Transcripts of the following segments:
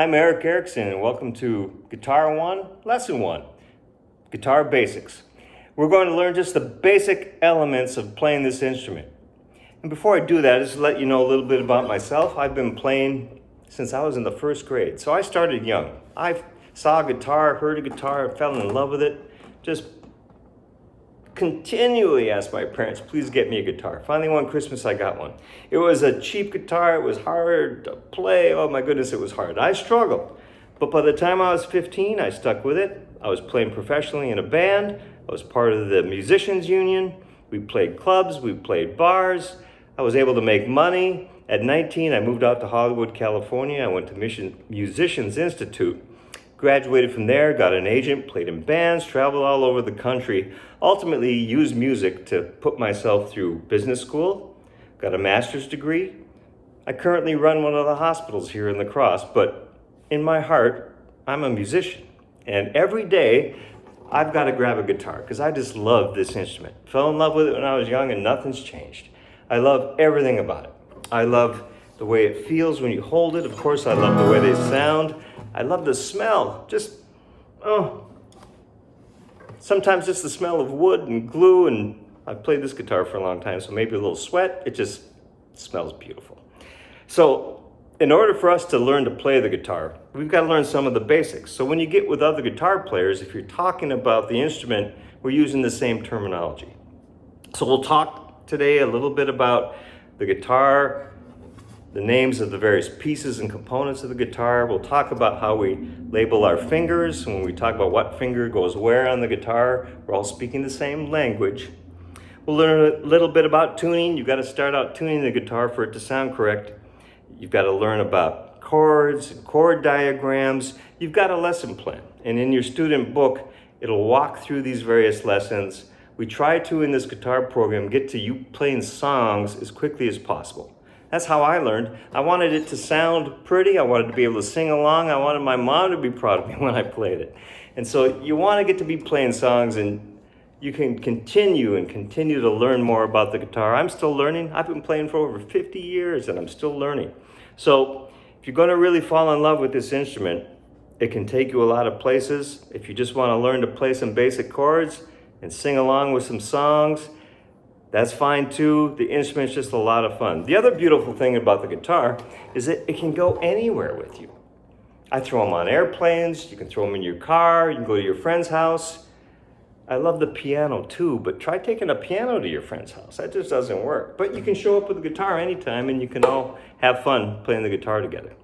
I'm Eric Erickson, and welcome to Guitar 1, Lesson 1, Guitar Basics. We're going to learn just the basic elements of playing this instrument. And before I do that, just to let you know a little bit about myself. I've been playing since I was in the first grade, so I started young. I saw a guitar, heard a guitar, fell in love with it, just continually asked my parents, please get me a guitar. Finally, one Christmas, I got one. It was a cheap guitar. It was hard to play. Oh my goodness, it was hard. I struggled. But by the time I was 15, I stuck with it. I was playing professionally in a band. I was part of the musicians union. We played clubs. We played bars. I was able to make money. At 19, I moved out to Hollywood, California. I went to Musicians Institute. Graduated from there, got an agent, played in bands, traveled all over the country, ultimately used music to put myself through business school, got a master's degree. I currently run one of the hospitals here in La Crosse, but in my heart, I'm a musician. And every day, I've got to grab a guitar because I just love this instrument. Fell in love with it when I was young and nothing's changed. I love everything about it. I love the way it feels when you hold it. Of course, I love the way they sound. I love the smell, sometimes just the smell of wood and glue, and I've played this guitar for a long time, so maybe a little sweat, it just smells beautiful. So in order for us to learn to play the guitar, we've got to learn some of the basics. So when you get with other guitar players, if you're talking about the instrument, we're using the same terminology. So we'll talk today a little bit about the guitar, the names of the various pieces and components of the guitar. We'll talk about how we label our fingers. When we talk about what finger goes where on the guitar, we're all speaking the same language. We'll learn a little bit about tuning. You've got to start out tuning the guitar for it to sound correct. You've got to learn about chords and chord diagrams. You've got a lesson plan. And in your student book, it'll walk through these various lessons. We try to, in this guitar program, get to you playing songs as quickly as possible. That's how I learned. I wanted it to sound pretty. I wanted to be able to sing along. I wanted my mom to be proud of me when I played it. And so you want to get to be playing songs, and you can continue to learn more about the guitar. I'm still learning. I've been playing for over 50 years, and I'm still learning. So if you're going to really fall in love with this instrument, it can take you a lot of places. If you just want to learn to play some basic chords and sing along with some songs, that's fine too. The instrument's just a lot of fun. The other beautiful thing about the guitar is that it can go anywhere with you. I throw them on airplanes, you can throw them in your car, you can go to your friend's house. I love the piano too, but try taking a piano to your friend's house. That just doesn't work. But you can show up with a guitar anytime and you can all have fun playing the guitar together.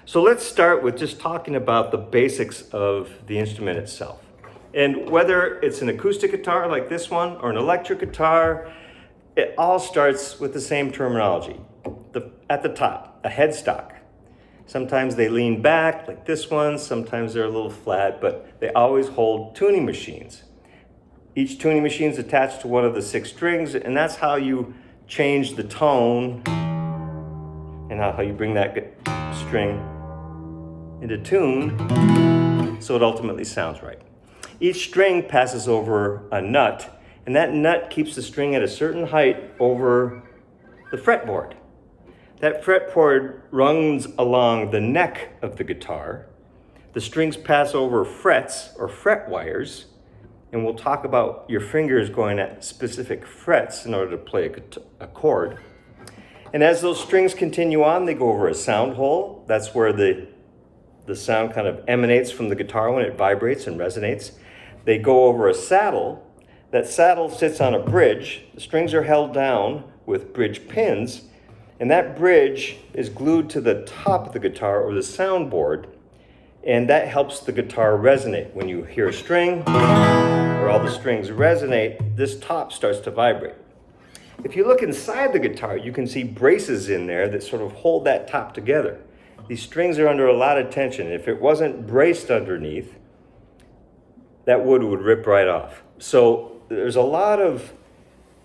So let's start with just talking about the basics of the instrument itself. And whether it's an acoustic guitar like this one or an electric guitar, it all starts with the same terminology. At the top, a headstock. Sometimes they lean back like this one, sometimes they're a little flat, but they always hold tuning machines. Each tuning machine is attached to one of the 6 strings, and that's how you change the tone and how you bring that string into tune so it ultimately sounds right. Each string passes over a nut, and that nut keeps the string at a certain height over the fretboard. That fretboard runs along the neck of the guitar. The strings pass over frets or fret wires, and we'll talk about your fingers going at specific frets in order to play a chord. And as those strings continue on, they go over a sound hole. That's where the sound kind of emanates from the guitar when it vibrates and resonates. They go over a saddle. That saddle sits on a bridge. The strings are held down with bridge pins, and that bridge is glued to the top of the guitar or the soundboard, and that helps the guitar resonate. When you hear a string or all the strings resonate, this top starts to vibrate. If you look inside the guitar, you can see braces in there that sort of hold that top together. These strings are under a lot of tension. If it wasn't braced underneath, that wood would rip right off. So there's a lot of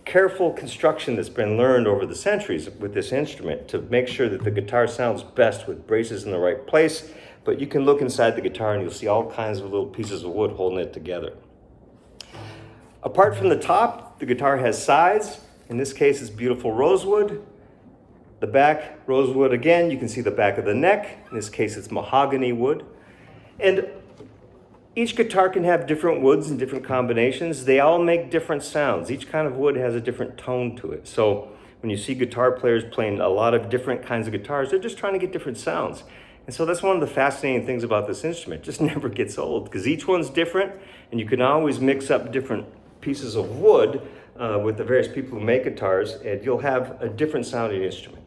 careful construction that's been learned over the centuries with this instrument to make sure that the guitar sounds best with braces in the right place. But you can look inside the guitar and you'll see all kinds of little pieces of wood holding it together. Apart from the top, the guitar has sides. In this case, it's beautiful rosewood. the back, rosewood again, you can see the back of the neck. In this case, it's mahogany wood. And each guitar can have different woods and different combinations. They all make different sounds. Each kind of wood has a different tone to it. So when you see guitar players playing a lot of different kinds of guitars, they're just trying to get different sounds. And so that's one of the fascinating things about this instrument. It just never gets old because each one's different, and you can always mix up different pieces of wood with the various people who make guitars, and you'll have a different sounding instrument.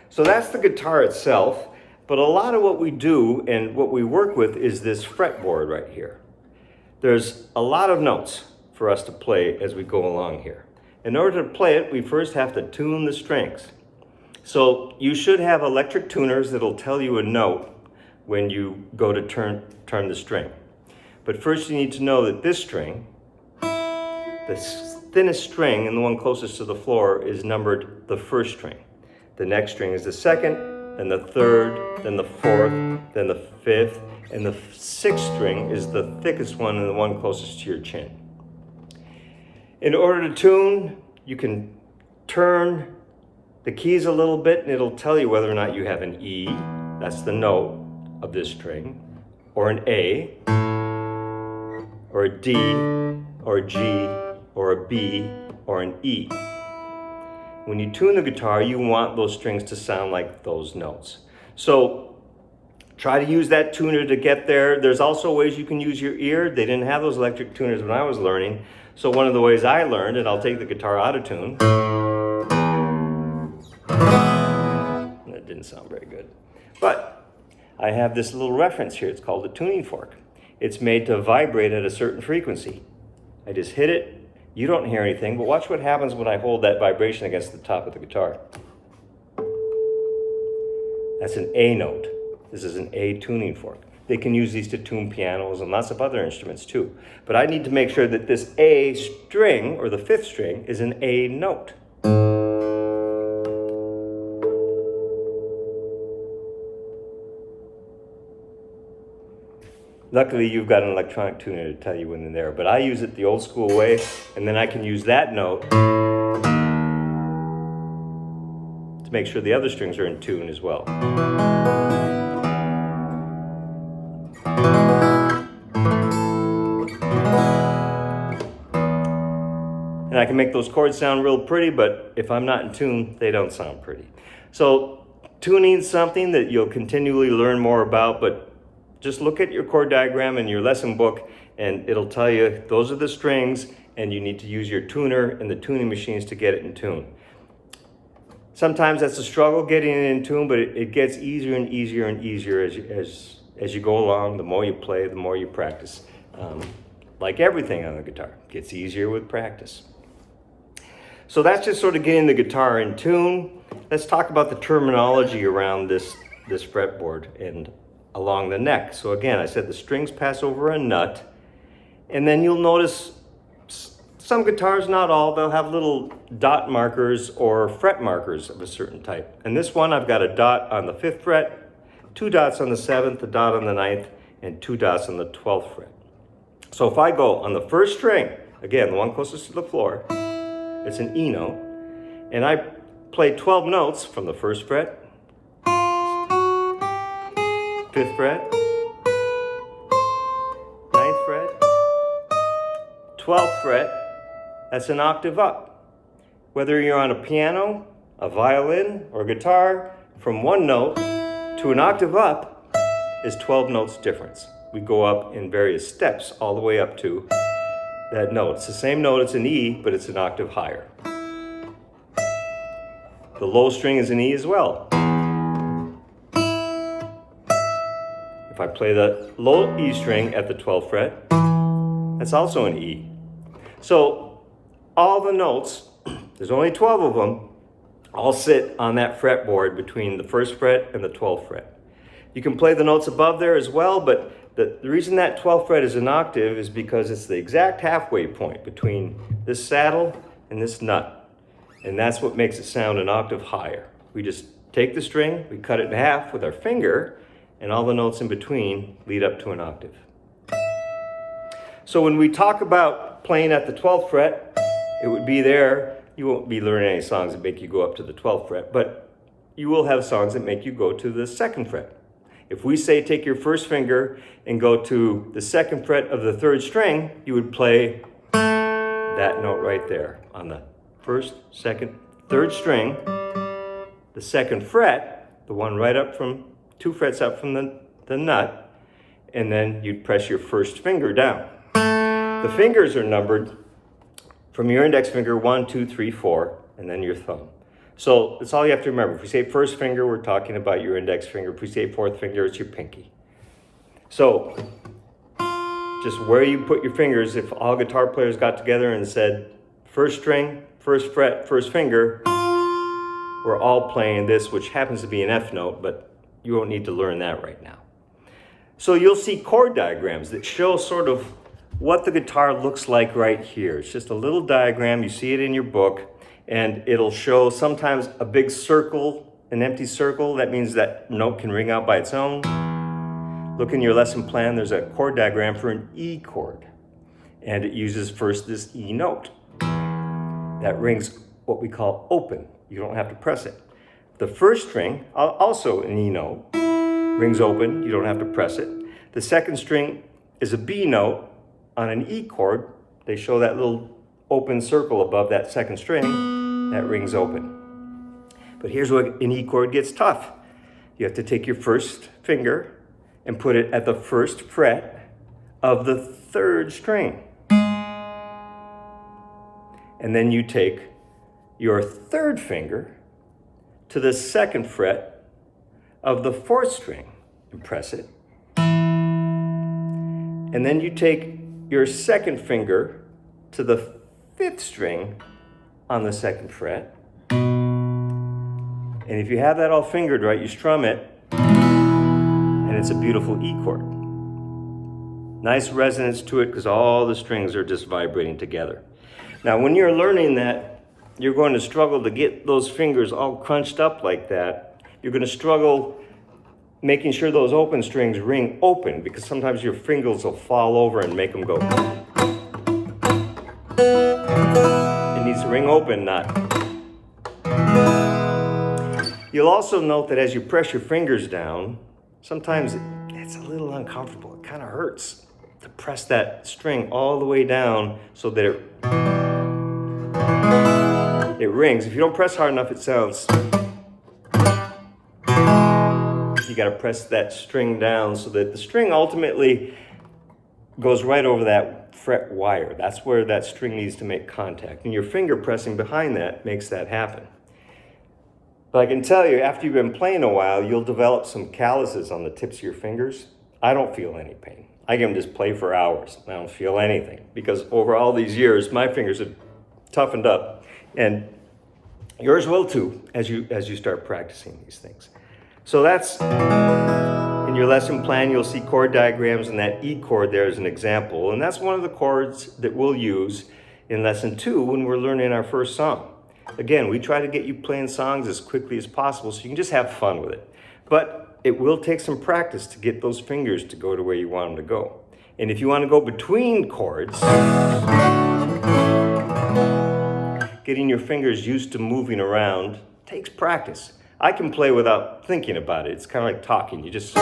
So that's the guitar itself, but a lot of what we do and what we work with is this fretboard right here. There's a lot of notes for us to play as we go along here. In order to play it, we first have to tune the strings. So you should have electric tuners that'll tell you a note when you go to turn the string. But first you need to know that this string, the thinnest string and the one closest to the floor, is numbered the first string. The next string is the second, then the third, then the fourth, then the fifth, and the sixth string is the thickest one and the one closest to your chin. In order to tune, you can turn the keys a little bit and it'll tell you whether or not you have an E, that's the note of this string, or an A, or a D, or a G, or a B, or an E. When you tune the guitar, you want those strings to sound like those notes. So try to use that tuner to get there. There's also ways you can use your ear. They didn't have those electric tuners when I was learning. So one of the ways I learned, and I'll take the guitar out of tune. That didn't sound very good. But I have this little reference here. It's called a tuning fork. It's made to vibrate at a certain frequency. I just hit it. You don't hear anything, but watch what happens when I hold that vibration against the top of the guitar. That's an A note. This is an A tuning fork. They can use these to tune pianos and lots of other instruments too. But I need to make sure that this A string, or the fifth string, is an A note. Luckily, you've got an electronic tuner to tell you when they're there, but I use it the old school way, and then I can use that note to make sure the other strings are in tune as well. And I can make those chords sound real pretty, but if I'm not in tune, they don't sound pretty. So tuning is something that you'll continually learn more about, but just look at your chord diagram in your lesson book and it'll tell you those are the strings and you need to use your tuner and the tuning machines to get it in tune. Sometimes that's a struggle getting it in tune, but it gets easier and easier and easier as you go along. The more you play, the more you practice. Like everything on the guitar, it gets easier with practice. So that's just sort of getting the guitar in tune. Let's talk about the terminology around this fretboard and along the neck. So again, I said the strings pass over a nut, and then you'll notice some guitars, not all, they'll have little dot markers or fret markers of a certain type. And this one, I've got a dot on the 5th fret, 2 dots on the 7th, a dot on the 9th, and 2 dots on the 12th fret. So if I go on the first string, again, the one closest to the floor, it's an E note, and I play 12 notes from the 1st fret, 5th fret, 9th fret, 12th fret, that's an octave up. Whether you're on a piano, a violin, or a guitar, from one note to an octave up is 12 notes difference. We go up in various steps all the way up to that note. It's the same note, it's an E, but it's an octave higher. The low string is an E as well. If I play the low E string at the 12th fret, that's also an E. So all the notes, there's only 12 of them, all sit on that fretboard between the 1st fret and the 12th fret. You can play the notes above there as well, but the reason that 12th fret is an octave is because it's the exact halfway point between this saddle and this nut. And that's what makes it sound an octave higher. We just take the string, we cut it in half with our finger, and all the notes in between lead up to an octave. So when we talk about playing at the 12th fret, it would be there. you won't be learning any songs that make you go up to the 12th fret, but you will have songs that make you go to the 2nd fret. If we say take your first finger and go to the 2nd fret of the 3rd string, you would play that note right there on the 1st, 2nd, 3rd string, the 2nd fret, the one right up from 2 frets up from the nut, and then you'd press your 1st finger down. The fingers are numbered from your index finger 1, 2, 3, 4, and then your thumb. So that's all you have to remember. If we say 1st finger, we're talking about your index finger. If we say 4th finger, it's your pinky. So just where you put your fingers, if all guitar players got together and said 1st string, 1st fret, 1st finger, we're all playing this, which happens to be an F note, but you won't need to learn that right now. So you'll see chord diagrams that show sort of what the guitar looks like right here. It's just a little diagram. You see it in your book, and it'll show sometimes a big circle, an empty circle. That means that note can ring out by its own. Look in your lesson plan, there's a chord diagram for an E chord, and it uses first this E note. That rings what we call open. You don't have to press it. The 1st string, also an E note, rings open. You don't have to press it. The 2nd string is a B note on an E chord. They show that little open circle above that 2nd string. That rings open. But here's where an E chord gets tough. You have to take your 1st finger and put it at the 1st fret of the 3rd string. And then you take your 3rd finger to the 2nd fret of the 4th string and press it. And then you take your 2nd finger to the 5th string on the 2nd fret. And if you have that all fingered right, you strum it, and it's a beautiful E chord. Nice resonance to it because all the strings are just vibrating together. Now, when you're learning that, you're going to struggle to get those fingers all crunched up like that. You're going to struggle making sure those open strings ring open, because sometimes your fingers will fall over and make them go. It needs to ring open, not. You'll also note that as you press your fingers down, sometimes it's a little uncomfortable. It kind of hurts to press that string all the way down so that it rings. If you don't press hard enough, it sounds. You got to press that string down so that the string ultimately goes right over that fret wire. That's where that string needs to make contact. And your finger pressing behind that makes that happen. But I can tell you, after you've been playing a while, you'll develop some calluses on the tips of your fingers. I don't feel any pain. I can just play for hours. I don't feel anything because over all these years, my fingers have toughened up, and yours will too as you start practicing these things. So that's in your lesson plan. You'll see chord diagrams, and that E chord there is an example, and that's one of the chords that we'll use in lesson 2 when we're learning our first song. Again, we try to get you playing songs as quickly as possible so you can just have fun with it. But it will take some practice to get those fingers to go to where you want them to go. And if you want to go between chords, getting your fingers used to moving around takes practice. I can play without thinking about it. It's kind of like talking. You just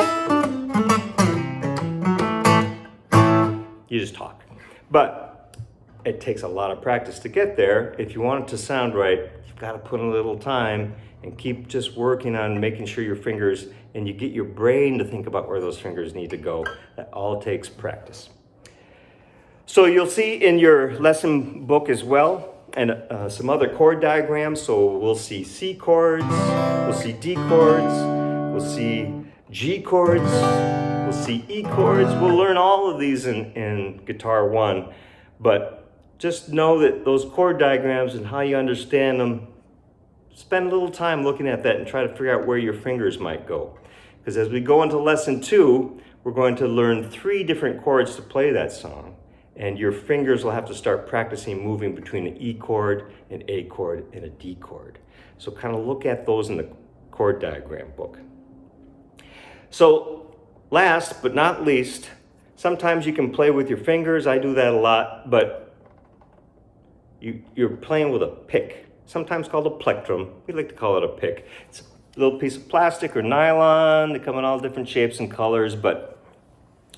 talk. But it takes a lot of practice to get there. If you want it to sound right, you've got to put in a little time and keep just working on making sure your fingers, and you get your brain to think about where those fingers need to go. That all takes practice. So you'll see in your lesson book as well, and some other chord diagrams. So we'll see C chords, we'll see D chords, we'll see G chords, we'll see E chords. We'll learn all of these in Guitar 1, but just know that those chord diagrams and how you understand them, spend a little time looking at that and try to figure out where your fingers might go. Because as we go into lesson 2, we're going to learn 3 different chords to play that song. And your fingers will have to start practicing moving between an E chord, an A chord, and a D chord. So kind of look at those in the chord diagram book. So last but not least, sometimes you can play with your fingers. I do that a lot, but you're playing with a pick, sometimes called a plectrum. We like to call it a pick. It's a little piece of plastic or nylon. They come in all different shapes and colors, but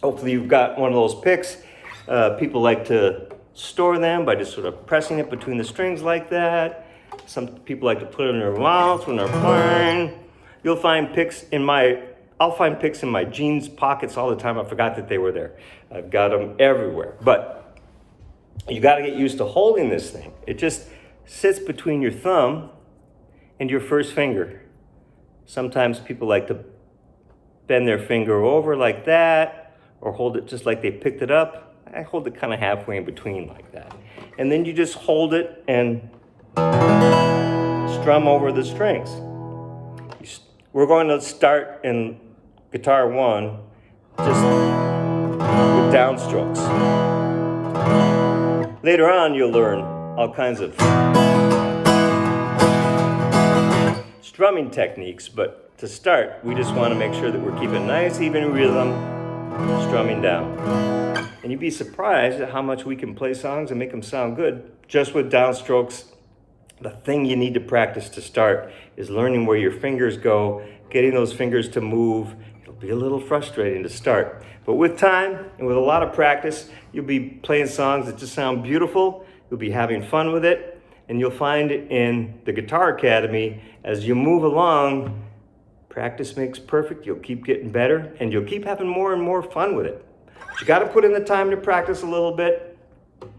hopefully you've got one of those picks. People like to store them by just sort of pressing it between the strings like that. Some people like to put it in their mouth when they're playing. You'll find picks I'll find picks in my jeans pockets all the time. I forgot that they were there. I've got them everywhere. But you got to get used to holding this thing. It just sits between your thumb and your first finger. Sometimes people like to bend their finger over like that, or hold it just like they picked it up. I hold it kind of halfway in between like that. And then you just hold it and strum over the strings. We're going to start in guitar 1 just with downstrokes. Later on, you'll learn all kinds of strumming techniques, but to start, we just want to make sure that we're keeping nice, even rhythm, strumming down. And you'd be surprised at how much we can play songs and make them sound good just with downstrokes. The thing you need to practice to start is learning where your fingers go, getting those fingers to move. It'll be a little frustrating to start, but with time and with a lot of practice, you'll be playing songs that just sound beautiful. You'll be having fun with it, and you'll find in the Guitar Academy, as you move along, practice makes perfect. You'll keep getting better, and you'll keep having more and more fun with it. But you got to put in the time to practice a little bit.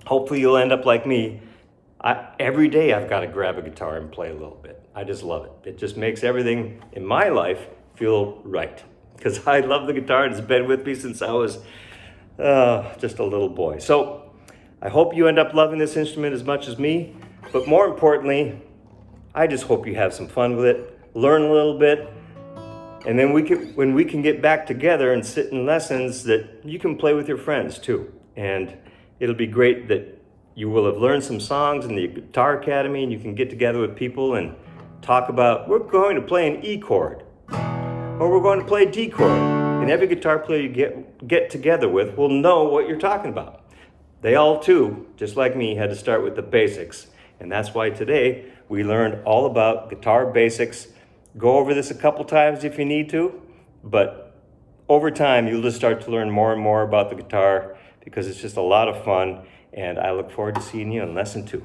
Hopefully you'll end up like me. Every day I've got to grab a guitar and play a little bit. I just love it. It just makes everything in my life feel right, because I love the guitar and it's been with me since I was just a little boy. So I hope you end up loving this instrument as much as me, but more importantly, I just hope you have some fun with it, learn a little bit, and then when we can get back together and sit in lessons, that you can play with your friends too. And it'll be great that you will have learned some songs in the Guitar Academy, and you can get together with people and talk about, we're going to play an E chord, or we're going to play a D chord. And every guitar player you get together with will know what you're talking about. They all too, just like me, had to start with the basics. And that's why today we learned all about guitar basics. Go over this a couple times if you need to, but over time you'll just start to learn more and more about the guitar, because it's just a lot of fun. And I look forward to seeing you in lesson 2.